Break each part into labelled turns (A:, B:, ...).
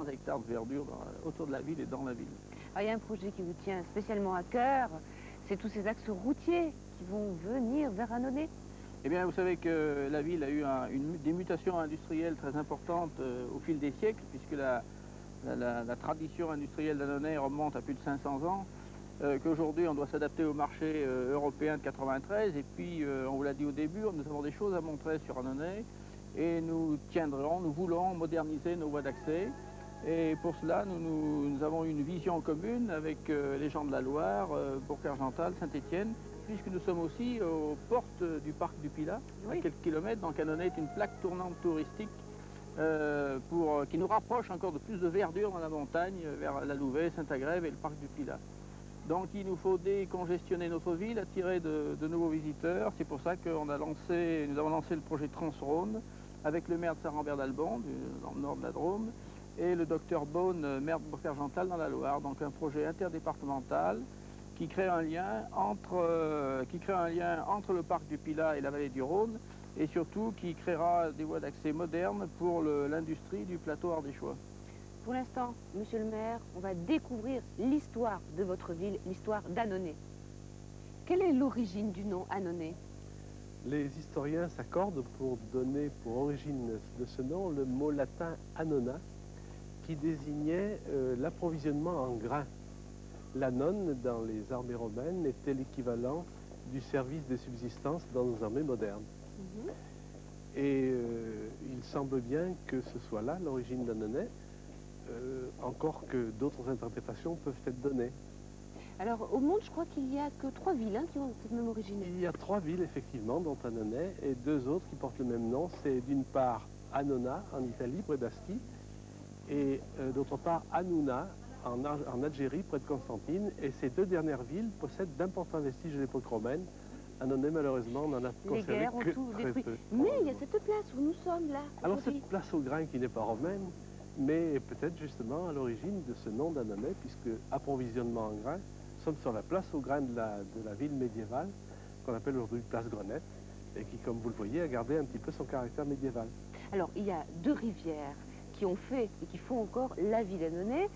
A: 400 hectares de verdure autour de la ville et dans la ville.
B: Alors, il y a un projet qui vous tient spécialement à cœur, c'est tous ces axes routiers qui vont venir vers Annonay.
A: Eh bien, vous savez que la ville a eu des mutations industrielles très importantes au fil des siècles, puisque la tradition industrielle d'Annonay remonte à plus de 500 ans, qu'aujourd'hui on doit s'adapter au marché européen de 93, et puis on vous l'a dit au début, nous avons des choses à montrer sur Annonay, et nous voulons moderniser nos voies d'accès, et pour cela nous avons une vision commune avec les gens de la Loire, Bourg-Argental, Saint-Étienne, puisque nous sommes aussi aux portes du parc du Pilat, à quelques kilomètres. Donc Annonay est une plaque tournante touristique qui nous rapproche encore de plus de verdure dans la montagne, vers la Louvet, Saint-Agrève et le parc du Pilat. Donc il nous faut décongestionner notre ville, attirer de nouveaux visiteurs. C'est pour ça que nous avons lancé le projet Trans-Rhône avec le maire de Saint-Rambert-d'Albon, dans le nord de la Drôme, et le docteur Beaune, maire de Bourg-Argental dans la Loire. Donc un projet interdépartemental qui crée un lien entre le parc du Pilat et la vallée du Rhône, et surtout qui créera des voies d'accès modernes pour l'industrie du plateau ardéchois.
B: Pour l'instant, monsieur le maire, on va découvrir l'histoire de votre ville, l'histoire d'Annonay. Quelle est l'origine du nom Annonay?
C: Les historiens s'accordent pour donner pour origine de ce nom le mot latin annona, qui désignait l'approvisionnement en grains. L'annone, dans les armées romaines, était l'équivalent du service de subsistance dans nos armées modernes. Et il semble bien que ce soit là l'origine d'Annonay, encore que d'autres interprétations peuvent être données.
B: Alors, au monde, je crois qu'il n'y a que 3 villes qui ont cette même origine.
C: Il y a 3 villes, effectivement, dont Annonay, et 2 autres qui portent le même nom. C'est d'une part Annona, en Italie, près d'Asti, et d'autre part Hanouna, en Algérie, près de Constantine. Et ces 2 dernières villes possèdent d'importants vestiges de l'époque romaine. Annonay, malheureusement, n'en a conservé
B: Les guerres ont
C: que
B: tout
C: très
B: détruit.
C: peu.
B: Mais il y a cette place où nous sommes, là.
C: Alors, cette place au grain qui n'est pas romaine, mais peut-être justement à l'origine de ce nom d'Annonay, puisque approvisionnement en grains, nous sommes sur la place au grain de la ville médiévale, qu'on appelle aujourd'hui place Grenette, et qui, comme vous le voyez, a gardé un petit peu son caractère médiéval.
B: Alors, il y a 2 rivières qui ont fait et qui font encore la ville d'Annonay.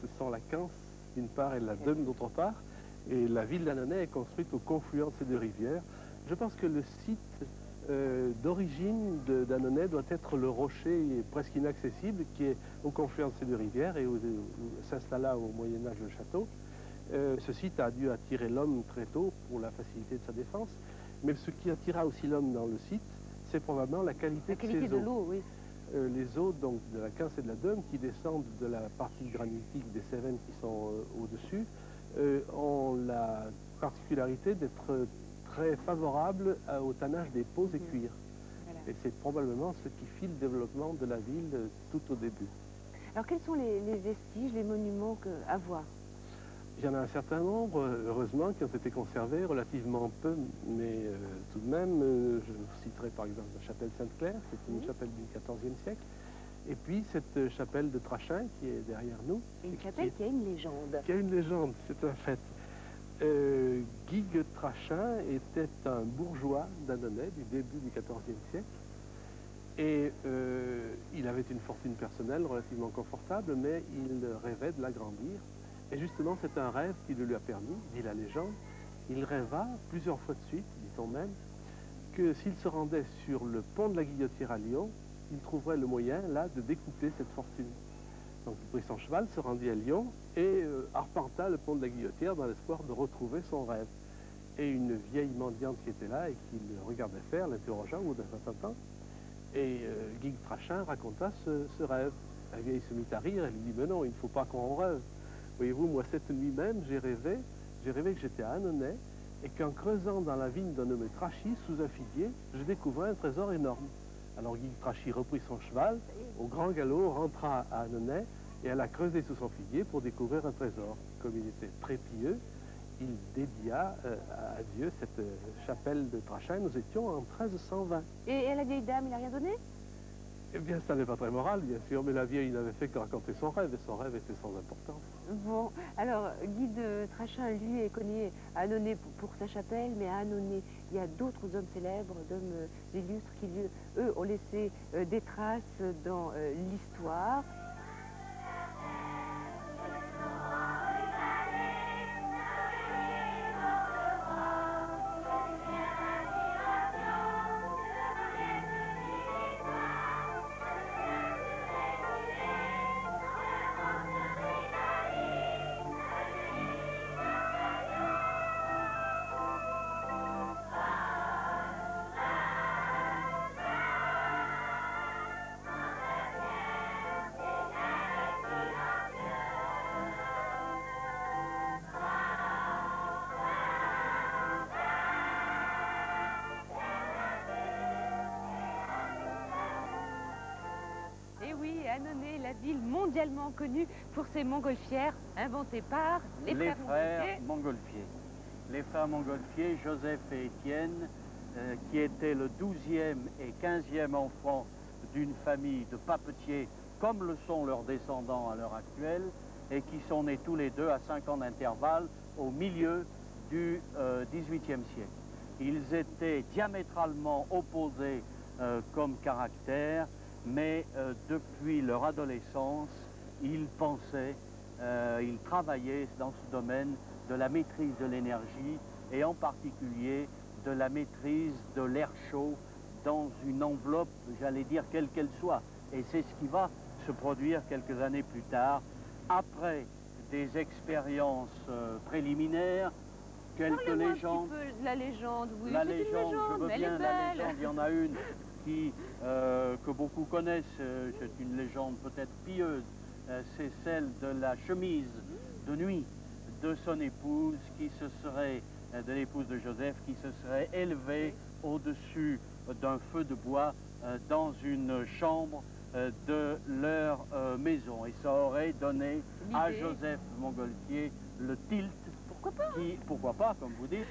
C: Ce sont la Cance, d'une part, et la Deûme, d'autre part. Et la ville d'Annonay est construite au confluent de ces 2 rivières. Je pense que le site d'origine d'Annonay doit être le rocher presque inaccessible qui est au confluent de ces 2 rivières et où s'installa au Moyen-Âge le château. Ce site a dû attirer l'homme très tôt pour la facilité de sa défense, mais ce qui attira aussi l'homme dans le site, c'est probablement la qualité de ses eaux.
B: l'eau, oui.
C: Les eaux donc, de la Cance et de la Deûme qui descendent de la partie granitique des Cévennes qui sont au-dessus ont la particularité d'être très favorables au tannage des peaux et cuirs. Voilà. Et c'est probablement ce qui fit le développement de la ville tout au début.
B: Alors quels sont les vestiges, les monuments à voir?
C: Il y en a un certain nombre, heureusement, qui ont été conservés, relativement peu, mais tout de même, je vous citerai par exemple la chapelle Sainte-Claire, qui est une chapelle du XIVe siècle, et puis cette chapelle de Trachin qui est derrière nous.
B: Une chapelle qui a une légende.
C: Qui a une légende, c'est un fait. Guigues Trachin était un bourgeois d'Annonay du début du XIVe siècle, et il avait une fortune personnelle relativement confortable, mais il rêvait de l'agrandir. Et justement, c'est un rêve qui le lui a permis, dit la légende. Il rêva plusieurs fois de suite, dit-on même, que s'il se rendait sur le pont de la Guillotière à Lyon, il trouverait le moyen, là, de découpler cette fortune. Donc il prit son cheval, se rendit à Lyon et arpenta le pont de la Guillotière dans l'espoir de retrouver son rêve. Et une vieille mendiante qui était là et qui le regardait faire, l'interrogea au bout d'un certain temps. Et Guigues Trachin raconta ce rêve. La vieille se mit à rire, elle lui dit « Mais non, il ne faut pas qu'on rêve. Voyez-vous, moi, cette nuit même, j'ai rêvé que j'étais à Annonay et qu'en creusant dans la vigne d'un nommé Trachy, sous un figuier, je découvrais un trésor énorme. » Alors Guigues Trachy reprit son cheval, au grand galop, rentra à Annonay et elle a creusé sous son figuier pour découvrir un trésor. Comme il était très pieux, il dédia à Dieu cette chapelle de Trachin. Nous étions en 1320. Et
B: la vieille dame, il n'a rien donné?
C: Eh bien, ça n'est pas très moral, bien sûr, mais la vieille n'avait fait que raconter son rêve, et son rêve était sans importance.
B: Bon, alors, Guigues Trachin, lui, est connu à Annonay pour sa chapelle, mais à Annonay, il y a d'autres hommes célèbres, d'hommes illustres, qui, eux, ont laissé des traces dans l'histoire. oui, Annonay, la ville mondialement connue pour ses montgolfières inventées par les frères
D: Montgolfier. Les frères Montgolfier, Joseph et Étienne, qui étaient le 12e et 15e enfant d'une famille de papetiers, comme le sont leurs descendants à l'heure actuelle, et qui sont nés tous les deux à 5 ans d'intervalle au milieu du XVIIIe siècle. Ils étaient diamétralement opposés comme caractère, mais depuis leur adolescence, ils pensaient, ils travaillaient dans ce domaine de la maîtrise de l'énergie et en particulier de la maîtrise de l'air chaud dans une enveloppe, j'allais dire, quelle qu'elle soit. Et c'est ce qui va se produire quelques années plus tard, après des expériences préliminaires, quelques légendes.
B: Un petit peu de la légende, oui.
D: La
B: C'est une
D: légende, je veux
B: mais
D: bien,
B: elle est
D: la
B: belle.
D: légende, il y en a une qui, que beaucoup connaissent, c'est une légende peut-être pieuse, c'est celle de la chemise de nuit de son épouse, qui se serait, de l'épouse de Joseph, qui se serait élevée au-dessus d'un feu de bois dans une chambre de leur maison. Et ça aurait donné à Joseph Montgolfier le tilt.
B: Pourquoi pas,
D: pourquoi pas, comme vous dites,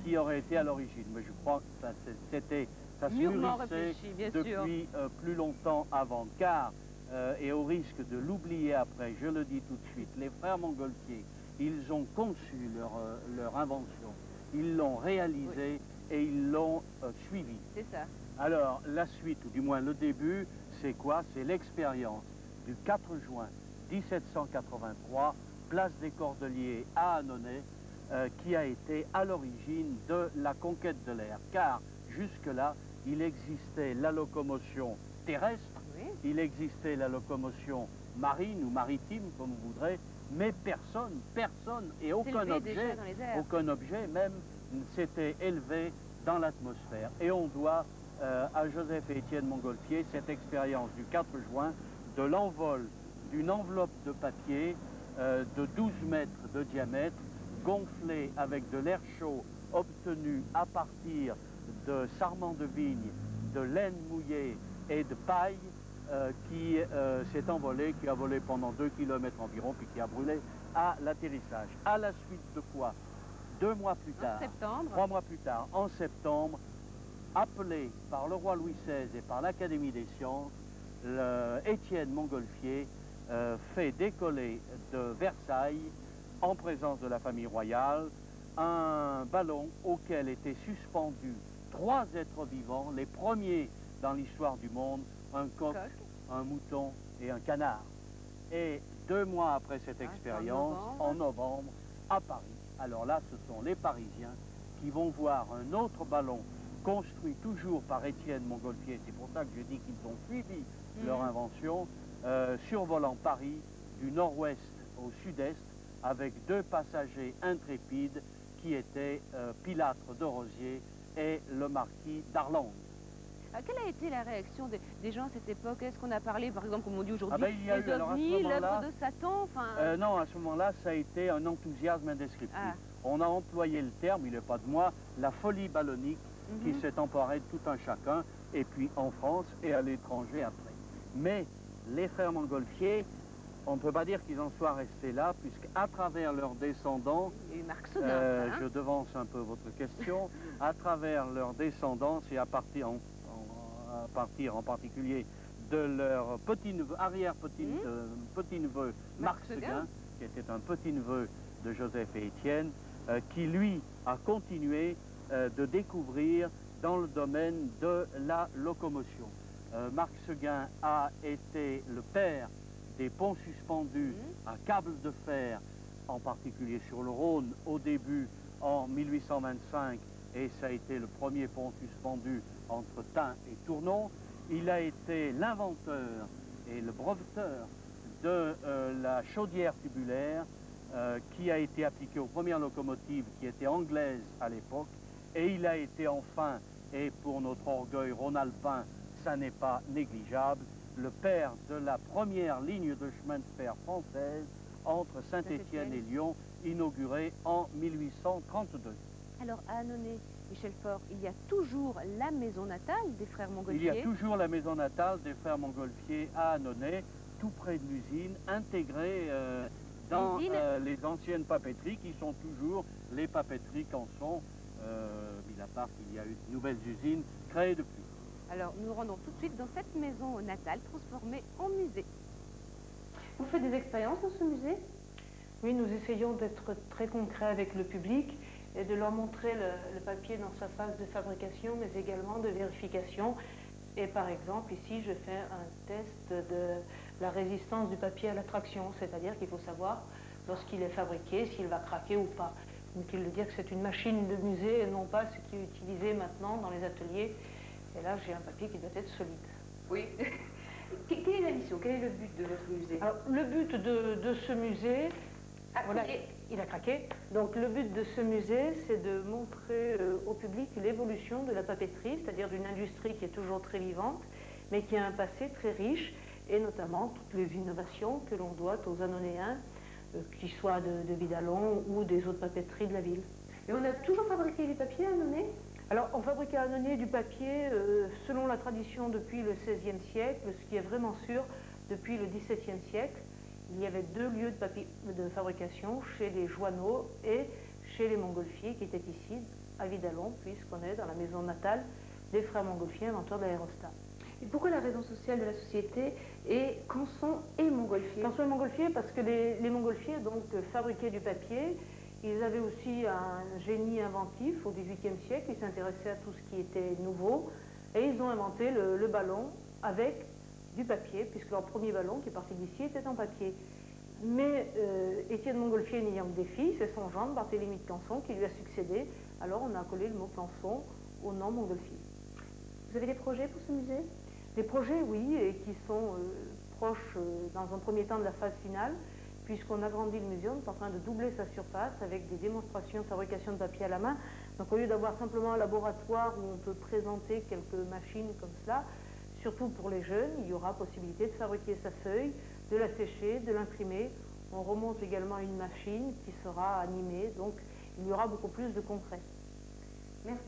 D: qui aurait été à l'origine. Mais je crois que ça se mûrissait depuis plus longtemps avant, car, et au risque de l'oublier après, je le dis tout de suite, les frères Montgolfier, ils ont conçu leur invention, ils l'ont réalisée et ils l'ont suivie.
B: C'est ça.
D: Alors, la suite, ou du moins le début, c'est quoi? C'est l'expérience du 4 juin 1783, place des Cordeliers à Annonay, qui a été à l'origine de la conquête de l'air. Car jusque-là, il existait la locomotion terrestre,
B: oui.
D: Il existait la locomotion marine ou maritime, comme vous voudrez, mais personne et aucun objet même ne s'était élevé dans l'atmosphère. Et on doit à Joseph et Étienne Montgolfier cette expérience du 4 juin de l'envol d'une enveloppe de papier de 12 mètres de diamètre, gonflée avec de l'air chaud obtenu à partir de sarments de vigne, de laine mouillée et de paille, qui s'est envolé, qui a volé pendant 2 km environ, puis qui a brûlé à l'atterrissage. À la suite de quoi, 2 mois plus tard, 3 mois plus tard, en septembre, appelé par le roi Louis XVI et par l'Académie des sciences, Étienne Montgolfier fait décoller de Versailles, en présence de la famille royale, un ballon auquel étaient suspendus 3 êtres vivants, les premiers dans l'histoire du monde, un coq, un mouton et un canard. Et 2 mois après cette expérience, en novembre, à Paris, alors là, ce sont les Parisiens qui vont voir un autre ballon construit toujours par Étienne Montgolfier, c'est pour ça que je dis qu'ils ont suivi leur invention, survolant Paris du nord-ouest au sud-est, avec 2 passagers intrépides qui étaient Pilâtre de Rosiers et le marquis d'Arlange.
B: Quelle a été la réaction des gens à cette époque? Est-ce qu'on a parlé, par exemple, comme on dit aujourd'hui,
D: il y a eu,
B: l'œuvre de Satan,
D: non, à ce moment-là, ça a été un enthousiasme indescriptible. On a employé le terme, il n'est pas de moi, la folie ballonique qui s'est emparée de tout un chacun, et puis en France et à l'étranger après. Mais les frères Montgolfier, on ne peut pas dire qu'ils en soient restés là, puisqu'à travers leurs descendants,
B: Marc Seguin,
D: je devance un peu votre question, à travers leurs descendants, et à partir en particulier de leur petit-neveu, arrière-petit-neveu Marc Seguin, qui était un petit-neveu de Joseph et Étienne, qui lui a continué de découvrir dans le domaine de la locomotion. Marc Seguin a été le père des ponts suspendus à câbles de fer, en particulier sur le Rhône, au début en 1825, et ça a été le premier pont suspendu entre Tain et Tournon. Il a été l'inventeur et le breveteur de la chaudière tubulaire qui a été appliquée aux premières locomotives qui étaient anglaises à l'époque, et il a été enfin, et pour notre orgueil rhône-alpin, ça n'est pas négligeable, le père de la première ligne de chemin de fer française entre Saint-Étienne et Lyon, inaugurée en 1832.
B: Alors, à Annonay, Michel Faure, il y a toujours la maison natale des frères Montgolfier.
D: Il y a toujours la maison natale des frères Montgolfier à Annonay, tout près de l'usine, intégrée dans les anciennes papeteries qui sont toujours les papeteries Canson, mis à part qu'il y a eu de nouvelles usines créées depuis.
B: Alors nous nous rendons tout de suite dans cette maison natale transformée en musée.
E: Vous faites des expériences dans ce musée? Oui, nous essayons d'être très concrets avec le public et de leur montrer le papier dans sa phase de fabrication, mais également de vérification. Et par exemple, ici, je fais un test de la résistance du papier à la traction, c'est-à-dire qu'il faut savoir, lorsqu'il est fabriqué, s'il va craquer ou pas. Inutile de dire que c'est une machine de musée et non pas ce qui est utilisé maintenant dans les ateliers. Et là, j'ai un papier qui doit être solide.
B: Oui. Quelle est la mission? Quel est le but de votre musée?
E: Alors, le but de ce musée... Voilà, il a craqué. Donc le but de ce musée, c'est de montrer au public l'évolution de la papeterie, c'est-à-dire d'une industrie qui est toujours très vivante, mais qui a un passé très riche, et notamment toutes les innovations que l'on doit aux Annonayens, qu'ils soient de Vidalon ou des autres papeteries de la ville.
B: Et on a toujours fabriqué du papier à Annonay?
E: Alors, on fabriquait à Annonay du papier, selon la tradition, depuis le XVIe siècle, ce qui est vraiment sûr, depuis le XVIIe siècle. Il y avait 2 lieux de fabrication, chez les Joanneau et chez les Montgolfier, qui étaient ici, à Vidalon, puisqu'on est dans la maison natale des frères Montgolfier, inventeurs de l'aérostat.
B: Et pourquoi la raison sociale de la société est Canson et Montgolfier?
E: Canson et Montgolfier, parce que les Montgolfier donc, fabriquaient du papier. Ils avaient aussi un génie inventif au XVIIIe siècle, ils s'intéressaient à tout ce qui était nouveau, et ils ont inventé le ballon avec du papier, puisque leur premier ballon qui est parti d'ici était en papier. Mais Étienne Montgolfier n'ayant que des filles, c'est son gendre, Barthélemy de Canson, qui lui a succédé. Alors on a collé le mot Canson au nom Montgolfier.
B: Vous avez des projets pour ce musée?
E: Des projets, oui, et qui sont proches, dans un premier temps, de la phase finale, puisqu'on agrandit le musée, on est en train de doubler sa surface avec des démonstrations de fabrication de papier à la main. Donc au lieu d'avoir simplement un laboratoire où on peut présenter quelques machines comme cela, surtout pour les jeunes, il y aura possibilité de fabriquer sa feuille, de la sécher, de l'imprimer. On remonte également une machine qui sera animée, donc il y aura beaucoup plus de concret.
B: Merci.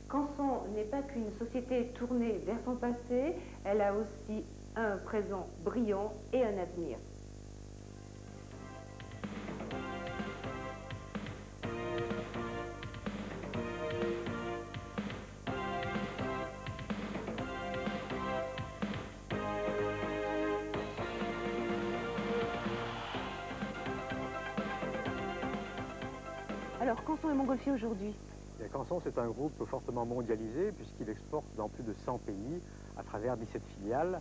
B: Canson n'est pas qu'une société tournée vers son passé, elle a aussi un présent brillant et un avenir. Alors, Canson et Montgolfier aujourd'hui?
F: Canson, c'est un groupe fortement mondialisé puisqu'il exporte dans plus de 100 pays à travers 17 filiales.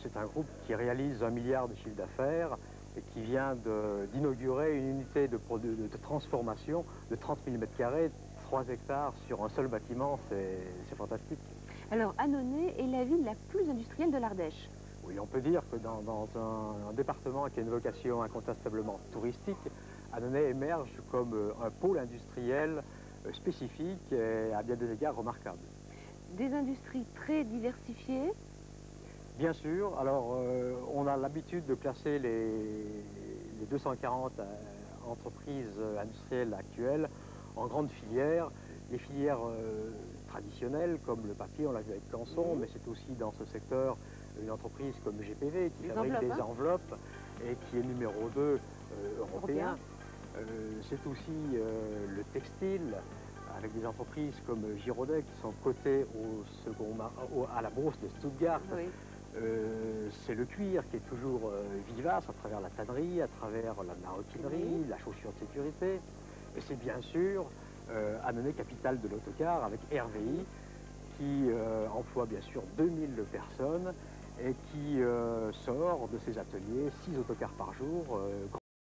F: C'est un groupe qui réalise 1 milliard de chiffre d'affaires et qui vient d'inaugurer une unité de transformation de 30 000 m², 3 hectares sur un seul bâtiment, c'est fantastique.
B: Alors, Annonay est la ville la plus industrielle de l'Ardèche.
F: Oui, on peut dire que dans un département qui a une vocation incontestablement touristique, Annonay émerge comme un pôle industriel spécifique et à bien des égards remarquable.
B: Des industries très diversifiées?
F: Bien sûr. Alors, on a l'habitude de classer les 240 entreprises industrielles actuelles en grandes filières. Les filières traditionnelles, comme le papier, on l'a vu avec Canson, mais c'est aussi dans ce secteur une entreprise comme GPV qui fabrique des enveloppes et qui est numéro 2 européen. C'est aussi le textile, avec des entreprises comme Giraudet qui sont cotées à la bourse de Stuttgart. Oui. C'est le cuir qui est toujours vivace à travers la tannerie, à travers la maroquinerie, la chaussure de sécurité. Et c'est bien sûr Annonay, capitale de l'autocar, avec RVI, qui emploie bien sûr 2000 personnes et qui sort de ses ateliers 6 autocars par jour,